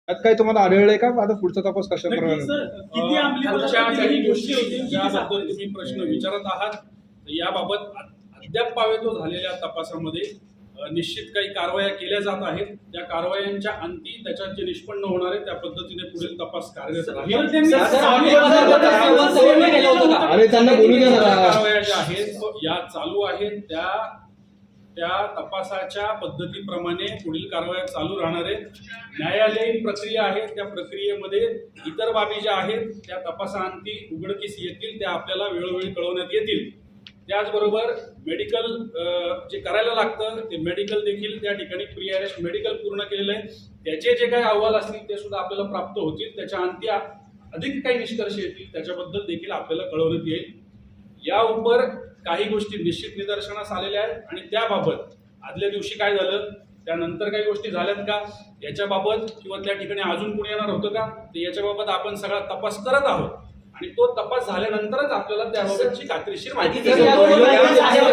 त्यात काही तुम्हाला आढळलंय का? आता पुढचा तपास कशा प्रकारे? खालच्या काही गोष्टी ज्याबद्दल तुम्ही प्रश्न विचारत आहात याबाबत अद्याप पावेतो झालेल्या तपासामध्ये निश्चित काही कारवाया केल्या जात आहेत. त्या कारवायांच्या अंती त्याच्यात जे निष्पन्न होणार आहे त्या पद्धतीने पुढील तपास कार्यरत राहील. अरे त्यांना बोलू द्या ना. कारवाया ज्या आहेत या चालू आहेत त्या तपासाच्या पद्धतीप्रमाणे पुढील कारवाया चालू राहणार आहेत. न्यायालयीन प्रक्रिया आहे, त्या प्रक्रियेमध्ये इतर बाबी ज्या आहेत त्या तपासाअंती उघडकीस येतील, त्या आपल्याला वेळोवेळी कळवण्यात येतील. त्याचबरोबर मेडिकल जे करायला लागतं ते मेडिकल देखील त्या ठिकाणी प्री अरेस्ट मेडिकल पूर्ण केलेलं आहे. त्याचे जे काही अहवाल असतील ते सुद्धा आपल्याला प्राप्त होतील. त्याच्या अंती अधिक काही निष्कर्ष येतील त्याच्याबद्दल देखील आपल्याला कळवण्यात येईल. या उपर काही गोष्टी निश्चित निदर्शनास आलेल्या आहेत आणि त्याबाबत आदल्या दिवशी काय झालं, त्यानंतर काही गोष्टी झाल्यात का याच्याबाबत किंवा त्या ठिकाणी अजून कोणी येणार होतं का ते याच्याबाबत आपण सगळा तपास करत आहोत आणि तो तपास झाल्यानंतरच आपल्याला त्याबाबतची खात्रीशीर माहिती